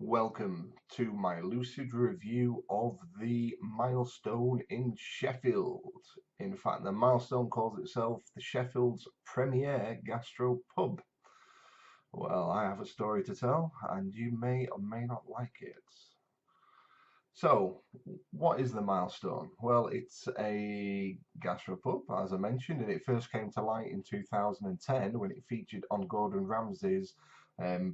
Welcome to my lucid review of the Milestone in Sheffield. In fact, the Milestone calls itself the Sheffield's premier gastro pub. Well, I have a story to tell, and you may or may not like it. So, what is the Milestone? Well, it's a gastropub, as I mentioned, and it first came to light in 2010 when it featured on Gordon Ramsay's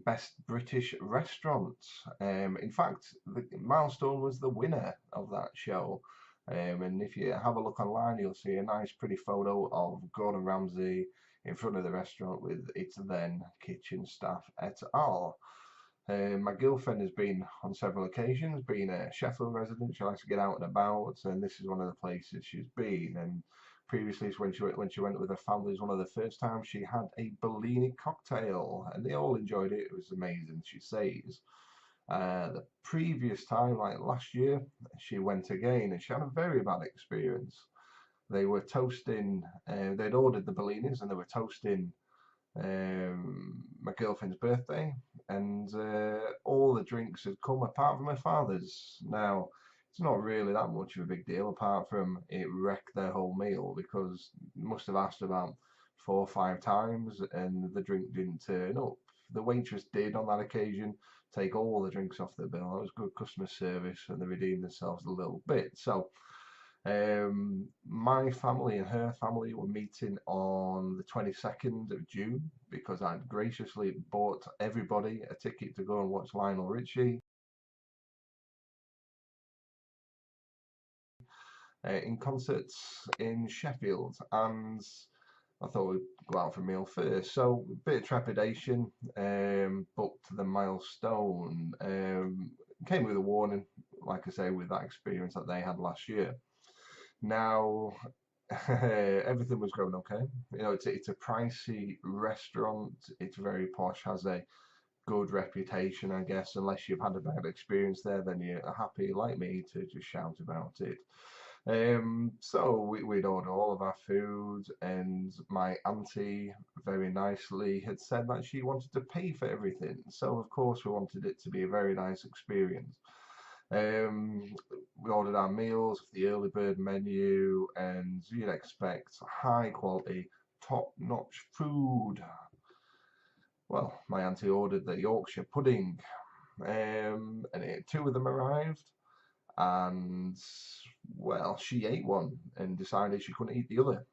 Best British Restaurants. In fact, the Milestone was the winner of that show. And if you have a look online, you'll see a nice, pretty photo of Gordon Ramsay in front of the restaurant with its then kitchen staff et al. My girlfriend has been on several occasions, being a Sheffield resident. She likes to get out and about, and this is one of the places she's been. And previously, when she went with her family, it was one of the first times she had a Bellini cocktail, and they all enjoyed it. It was amazing, she says. The previous time, like last year, she went again, and she had a very bad experience. They were toasting. They'd ordered the Bellinis, and they were toasting my girlfriend's birthday, and all the drinks had come apart from her father's. Now, it's not really that much of a big deal, apart from it wrecked their whole meal because must have asked about 4 or 5 times, and the drink didn't turn up. The waitress did on that occasion take all the drinks off the bill. That was good customer service, and they redeemed themselves a little bit. So my family and her family were meeting on the 22nd of June because I'd graciously bought everybody a ticket to go and watch Lionel Richie in concerts in Sheffield, and I thought we'd go out for a meal first. So a bit of trepidation, booked the Milestone, came with a warning, like I say, with that experience that they had last year. Now, everything was going okay. You know, it's a pricey restaurant. It's very posh, has a good reputation, I guess. Unless you've had a bad experience there, then you're happy, like me, to just shout about it. So we'd order all of our food, and my auntie very nicely had said that she wanted to pay for everything. So of course we wanted it to be a very nice experience. We ordered our meals, the early bird menu, and you'd expect high quality, top-notch food. Well, my auntie ordered the Yorkshire pudding, and two of them arrived, and well, she ate one and decided she couldn't eat the other.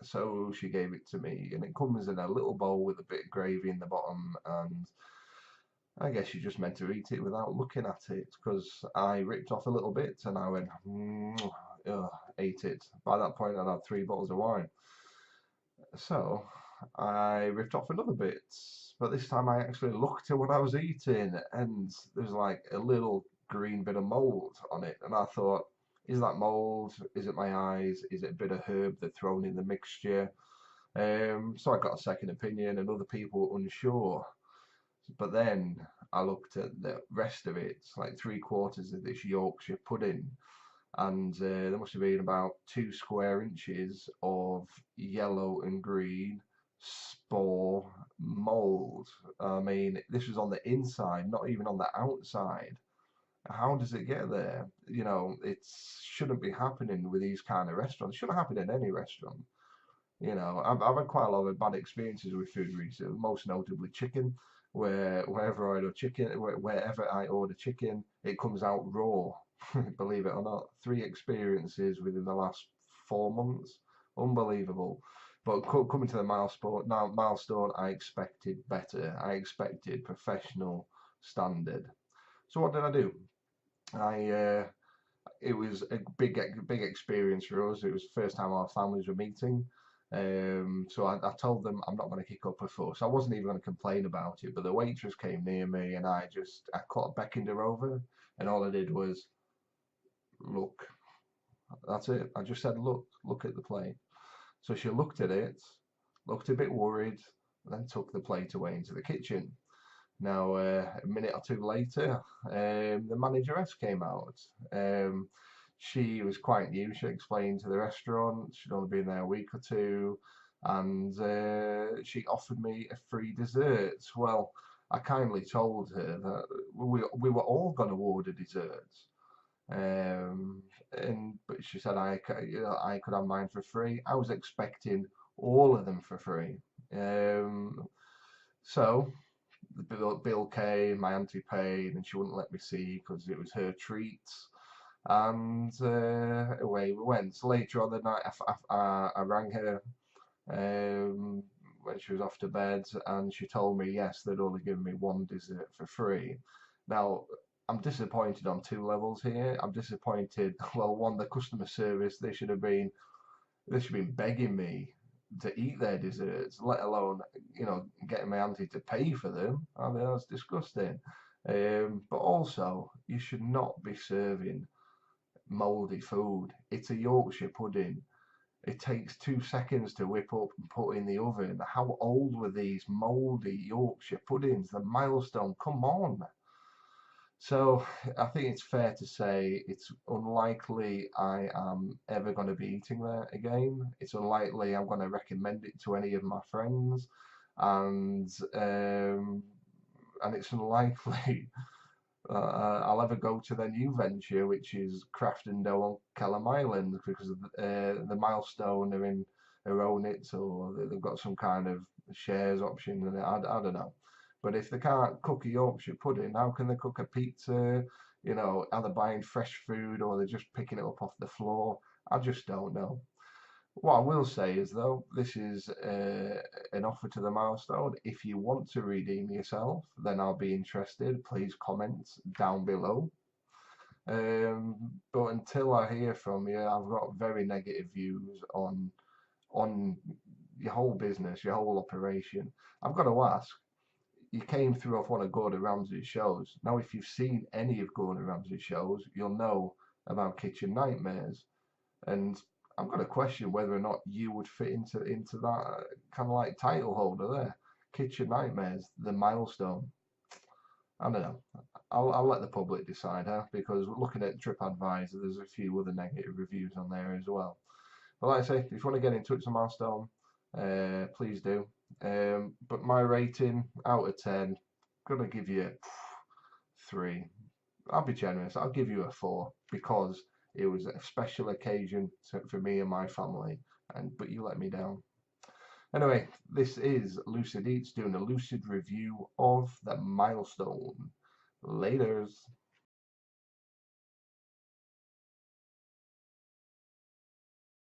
So she gave it to me, and it comes in a little bowl with a bit of gravy in the bottom, and I guess you just meant to eat it without looking at it, because I ripped off a little bit and I went, ate it. By that point, I'd had 3 bottles of wine. So I ripped off another bit, but this time I actually looked at what I was eating, and there's like a little green bit of mold on it. And I thought, is that mold? Is it my eyes? Is it a bit of herb they're thrown in the mixture? So I got a second opinion, and other people were unsure. But then I looked at the rest of it, like 3/4 of this Yorkshire pudding, and there must have been about 2 square inches of yellow and green spore mold. I mean, this was on the inside, not even on the outside. How does it get there? You know, it shouldn't be happening with these kind of restaurants. It shouldn't happen in any restaurant. You know, I've had quite a lot of bad experiences with food recently, most notably chicken, where wherever I order chicken, it comes out raw. Believe it or not, 3 experiences within the last 4 months, unbelievable. But coming to the milestone, I expected better. I expected professional standard. So what did I do? I It was a big experience for us. It was the first time our families were meeting. So I told them I'm not going to kick up a fuss. I wasn't even going to complain about it, but the waitress came near me, and I beckoned her over, and all I did was look. That's it. I just said, look at the plate. So she looked at it, looked a bit worried, and then took the plate away into the kitchen. Now, a minute or two later, the manageress came out. She was quite new. She explained to the restaurant she'd only been there a week or two, and she offered me a free dessert. Well, I kindly told her that we were all going to order desserts. Um, but she said I could have mine for free. I was expecting all of them for free. So the bill came, my auntie paid, and she wouldn't let me see because it was her treats. And away we went. So later on the night, I rang her when she was off to bed, and she told me yes, they'd only given me one dessert for free. Now, I'm disappointed on two levels here. I'm disappointed. Well, one, the customer service, they should be begging me to eat their desserts, let alone getting my auntie to pay for them. I mean, that's disgusting. But also, you should not be serving mouldy food. It's a Yorkshire pudding. It takes 2 seconds to whip up and put in the oven. How old were these mouldy Yorkshire puddings? The Milestone, come on. So I think it's fair to say it's unlikely I am ever going to be eating there again. It's unlikely I'm going to recommend it to any of my friends, and it's unlikely I'll ever go to their new venture, which is Craft and Dough on Kelham Island, because the Milestone are own it, or they've got some kind of shares option, and I don't know. But if they can't cook a Yorkshire pudding, how can they cook a pizza? Are they buying fresh food or they're just picking it up off the floor? I just don't know. What I will say is, though, this is an offer to the Milestone. If you want to redeem yourself, then I'll be interested. Please comment down below. But until I hear from you, I've got very negative views on your whole business, your whole operation. I've got to ask, you came through off one of Gordon Ramsay's shows. Now, if you've seen any of Gordon Ramsay's shows, you'll know about kitchen nightmares. And I'm going to question whether or not you would fit into that kind of like title holder there. Kitchen nightmares, the Milestone. I don't know. I'll let the public decide, because looking at TripAdvisor, there's a few other negative reviews on there as well. But like I say, if you want to get in touch with Milestone, please do. But my rating out of 10, gonna give you 3. I'll be generous. I'll give you a 4 because it was a special occasion for me and my family, but you let me down. Anyway, this is Lucid Eats doing a lucid review of the Milestone. Laters.